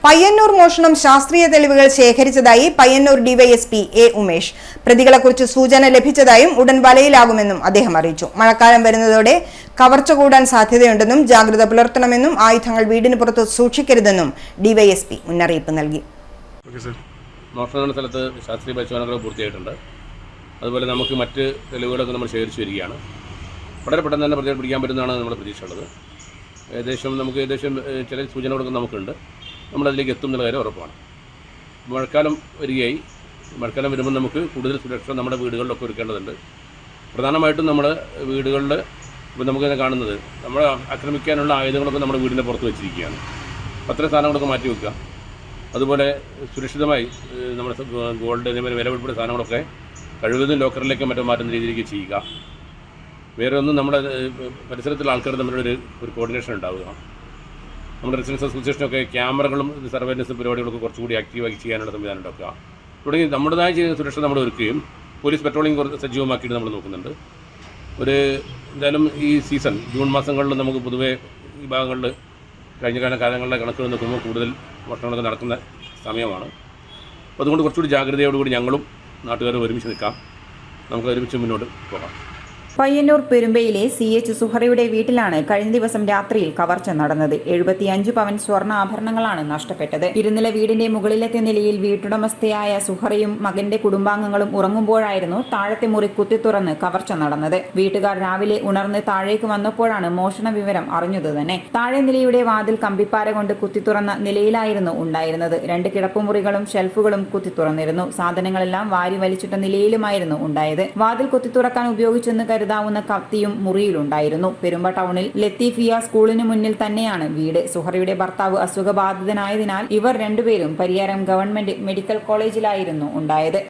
പയ്യന്നൂർ മോഷണം ശാസ്ത്രീയ തെളിവുകൾ ശേഖരിച്ചതായി പയ്യന്നൂർ ഡിവൈഎസ്പി എ ഉമേഷ്. പ്രതികളെക്കുറിച്ച് സൂചന ലഭിച്ചതായും ഉടൻ വലയിലാകുമെന്നും അദ്ദേഹം അറിയിച്ചു. മഴക്കാലം വരുന്നതോടെ കവർച്ച കൂടാൻ സാധ്യതയുണ്ടെന്നും ജാഗ്രത പുലർത്തണമെന്നും ആയുധങ്ങൾ വീടിന് പുറത്ത് സൂക്ഷിക്കരുതെന്നും ഡിവൈഎസ്പി മുന്നറിയിപ്പ് നൽകി. മോഷണ സ്ഥലത്ത് ശാസ്ത്രീയ പരിശോധനകൾ പൂർത്തിയായിട്ടുണ്ട്. അതുപോലെ നമുക്ക് മറ്റ് തെളിവുകളൊക്കെ നമ്മൾ ശേഖരിച്ചു വരികയാണ്. വളരെ പെട്ടെന്ന് തന്നെ പ്രതികളെ പിടിക്കാൻ പറ്റുന്നതാണ് നമ്മുടെ പ്രതീക്ഷയുള്ളത്. നമുക്ക് ചില സൂചനകളൊക്കെ നമുക്കുണ്ട്. നമ്മളതിലേക്ക് എത്തും എന്നുള്ള കാര്യം ഉറപ്പാണ്. മഴക്കാലം വരികയായി. മഴക്കാലം വരുമ്പോൾ നമുക്ക് കൂടുതൽ സുരക്ഷ നമ്മുടെ വീടുകളിലൊക്കെ ഒരുക്കേണ്ടതുണ്ട്. പ്രധാനമായിട്ടും നമ്മുടെ വീടുകളിൽ ഇപ്പോൾ നമുക്കിങ്ങനെ കാണുന്നത് നമ്മളെ ആക്രമിക്കാനുള്ള ആയുധങ്ങളൊക്കെ നമ്മുടെ വീടിൻ്റെ പുറത്ത് വെച്ചിരിക്കുകയാണ്. അത്തരം സാധനങ്ങളൊക്കെ മാറ്റി വെക്കുക. അതുപോലെ സുരക്ഷിതമായി നമ്മുടെ ഗോൾഡ് അതേപോലെ വില ഉൾപ്പെടെ സാധനങ്ങളൊക്കെ കഴിവതും ലോക്കറിലേക്ക് മറ്റോ മാറ്റുന്ന രീതിയിലേക്ക് ചെയ്യുക. വേറെ ഒന്നും നമ്മുടെ പരിസരത്തുള്ള ആൾക്കാർ തമ്മിലൊരു കോർഡിനേഷൻ ഉണ്ടാവുക. നമ്മുടെ റെസിഡൻസ് അസോസിയേഷനൊക്കെ ക്യാമറകളും സർവൈലൻസ് പരിപാടികളൊക്കെ കുറച്ചുകൂടി ആക്റ്റീവാക്കി ചെയ്യാനുള്ള സംവിധാനം ഉണ്ടാക്കുക. തുടങ്ങി നമ്മുടേതായ ചെയ്യുന്ന സുരക്ഷ നമ്മൾ ഒരുക്കുകയും പോലീസ് പെട്രോളിംഗ് കുറച്ച് സജീവമാക്കിയിട്ട് നമ്മൾ നോക്കുന്നുണ്ട്. എന്തായാലും ഈ സീസൺ ജൂൺ മാസങ്ങളിൽ നമുക്ക് പൊതുവേ ഈ ഭാഗങ്ങളിൽ കഴിഞ്ഞ കാലങ്ങളിലെ കണക്കുകൾ നോക്കുമ്പോൾ കൂടുതൽ ഭക്ഷണങ്ങളൊക്കെ നടക്കുന്ന സമയമാണ്. അപ്പോൾ അതുകൊണ്ട് കുറച്ചുകൂടി ജാഗ്രതയോടുകൂടി ഞങ്ങളും നാട്ടുകാരും ഒരുമിച്ച് നിൽക്കാം. നമുക്ക് ഒരുമിച്ച് മുന്നോട്ട് പോകാം. പയ്യന്നൂർ പെരുമ്പയിലെ CH സുഹറയുടെ വീട്ടിലാണ് കഴിഞ്ഞ ദിവസം രാത്രിയിൽ കവർച്ച നടന്നത്. 75 പവൻ സ്വർണ്ണാഭരണങ്ങളാണ് നഷ്ടപ്പെട്ടത്. ഇരുനില വീടിന്റെ മുകളിലത്തെ നിലയിൽ വീട്ടുടമസ്ഥയായ സുഹറയും മകന്റെ കുടുംബാംഗങ്ങളും ഉറങ്ങുമ്പോഴായിരുന്നു താഴത്തെ മുറി കുത്തിത്തുറന്ന് കവർച്ച നടന്നത്. വീട്ടുകാർ രാവിലെ ഉണർന്ന് താഴേക്ക് വന്നപ്പോഴാണ് മോഷണ വിവരം അറിഞ്ഞത് തന്നെ. താഴെ നിലയുടെ വാതിൽ കമ്പിപ്പാര കൊണ്ട് കുത്തിത്തുറന്ന നിലയിലായിരുന്നു ഉണ്ടായിരുന്നത്. 2 കിടപ്പുമുറികളും ഷെൽഫുകളും കുത്തിത്തുറന്നിരുന്നു. സാധനങ്ങളെല്ലാം വാരി വലിച്ചിട്ട നിലയിലുമായിരുന്നു ഉണ്ടായത്. വാതിൽ കുത്തിത്തുറക്കാൻ ഉപയോഗിച്ചെന്ന് കരുതാവുന്ന കത്തിയും മുറിയിലുണ്ടായിരുന്നു. പെരുമ്പ ടൗണിൽ ലത്തീഫിയ സ്കൂളിന് മുന്നിൽ തന്നെയാണ് വീട്. സുഹറയുടെ ഭർത്താവ് അസുഖബാധിതനായതിനാൽ ഇവർ രണ്ടുപേരും പരിയാരം ഗവൺമെന്റ് മെഡിക്കൽ കോളേജിലായിരുന്നു ഉണ്ടായത്.